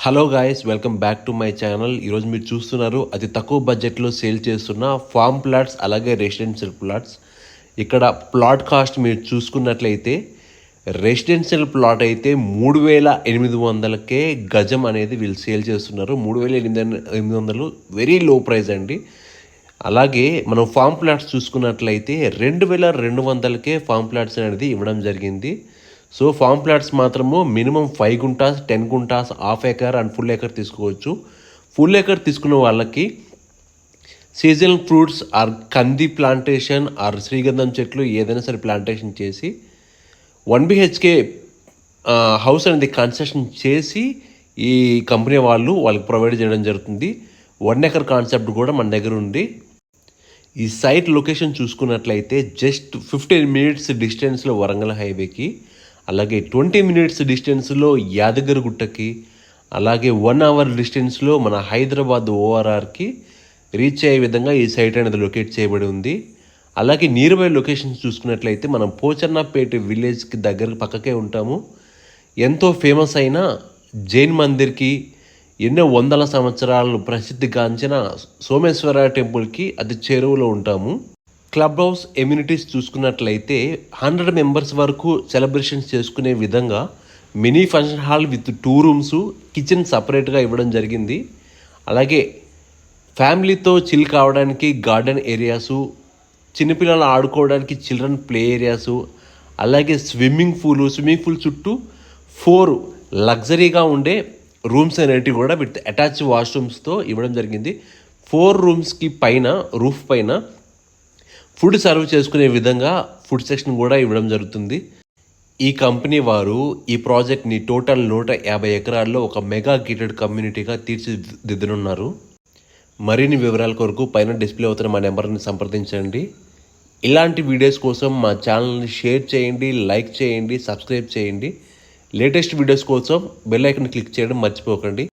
Hello guys, welcome back to my channel. ఈరోజు మీరు చూస్తున్నారు అతి తక్కువ బడ్జెట్లో సేల్ చేస్తున్న ఫామ్ ప్లాట్స్ అలాగే రెసిడెన్షియల్ ప్లాట్స్. ఇక్కడ ప్లాట్ కాస్ట్ మీరు చూసుకున్నట్లయితే రెసిడెన్షియల్ ప్లాట్ అయితే 3,800కే గజం అనేది వీళ్ళు సేల్ చేస్తున్నారు. 3,800 వెరీ లో ప్రైస్ అండి. అలాగే మనం ఫామ్ ప్లాట్స్ చూసుకున్నట్లయితే 2,200కే ఫామ్ ప్లాట్స్ అనేది ఇవ్వడం జరిగింది. సో ఫామ్ ప్లాట్స్ మాత్రము minimum 5 guntas, 10 guntas, half acre and full acre తీసుకోవచ్చు. ఫుల్ ఏకర్ తీసుకున్న వాళ్ళకి సీజనల్ ఫ్రూట్స్ ఆర్ కంది ప్లాంటేషన్ ఆర్ శ్రీగంధం చెట్లు ఏదైనా సరే ప్లాంటేషన్ చేసి 1 BHK హౌస్ అనేది కన్స్ట్రక్షన్ చేసి ఈ కంపెనీ వాళ్ళకి ప్రొవైడ్ చేయడం జరుగుతుంది. 1 ఏకర్ కాన్సెప్ట్ కూడా మన దగ్గర ఉంది. ఈ సైట్ లొకేషన్ చూసుకున్నట్లయితే జస్ట్ 15 మినిట్స్ డిస్టెన్స్లో వరంగల్ హైవేకి, అలాగే 20 మినిట్స్ డిస్టెన్స్లో యాదగిరిగుట్టకి, అలాగే 1 అవర్ డిస్టెన్స్లో మన హైదరాబాద్ ORRకి రీచ్ అయ్యే విధంగా ఈ సైట్ అనేది లొకేట్ చేయబడి ఉంది. అలాగే నియర్ బై లొకేషన్స్ చూసుకున్నట్లయితే మనం పోచన్నపేట విలేజ్కి దగ్గర పక్కకే ఉంటాము. ఎంతో ఫేమస్ అయిన జైన్ మందిర్కి, ఎన్నో వందల సంవత్సరాలు ప్రసిద్ధిగాంచిన సోమేశ్వర టెంపుల్కి అతి చేరువలో ఉంటాము. క్లబ్ హౌస్ ఎమ్యూనిటీస్ చూసుకున్నట్లయితే 100 మెంబర్స్ వరకు సెలబ్రేషన్స్ చేసుకునే విధంగా mini function hall with 2 rooms, kitchen సపరేట్గా ఇవ్వడం జరిగింది. అలాగే ఫ్యామిలీతో చిల్ కావడానికి గార్డెన్ ఏరియాసు, చిన్నపిల్లలు ఆడుకోవడానికి చిల్డ్రన్ ప్లే ఏరియాసు, అలాగే స్విమ్మింగ్ పూల్ చుట్టూ 4 లగ్జరీగా ఉండే రూమ్స్ అనేటివి కూడా విత్ అటాచ్ వాష్రూమ్స్తో ఇవ్వడం జరిగింది. 4 రూమ్స్కి పైన రూఫ్ పైన ఫుడ్ సర్వ్ చేసుకునే విధంగా ఫుడ్ సెక్షన్ కూడా ఇవ్వడం జరుగుతుంది. ఈ కంపెనీ వారు ఈ ప్రాజెక్ట్ని టోటల్ 150 ఎకరాల్లో ఒక మెగా గేటెడ్ కమ్యూనిటీగా తీర్చిదిద్దనున్నారు. మరిన్ని వివరాల కొరకు పైన డిస్ప్లే అవుతున్న మా నెంబర్ని సంప్రదించండి. ఇలాంటి వీడియోస్ కోసం మా ఛానల్ని షేర్ చేయండి, లైక్ చేయండి, సబ్స్క్రైబ్ చేయండి. లేటెస్ట్ వీడియోస్ కోసం బెల్ ఐకాన్ క్లిక్ చేయడం మర్చిపోకండి.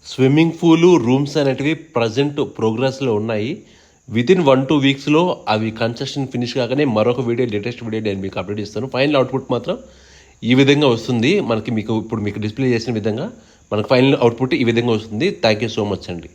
స్విమ్మింగ్ పూలు, రూమ్స్ అనేటివి ప్రజెంట్ ప్రోగ్రెస్లో ఉన్నాయి. వితిన్ 1-2 వీక్స్లో అవి కన్స్ట్రక్షన్ ఫినిష్ కాగానే మరొక లేటెస్ట్ వీడియో నేను మీకు అప్డేట్ ఇస్తాను. ఫైనల్ అవుట్పుట్ మాత్రం ఈ విధంగా వస్తుంది. ఇప్పుడు మీకు డిస్ప్లే చేసిన విధంగా మనకు ఫైనల్ అవుట్పుట్ ఈ విధంగా వస్తుంది. థ్యాంక్ యూ సో మచ్ అండి.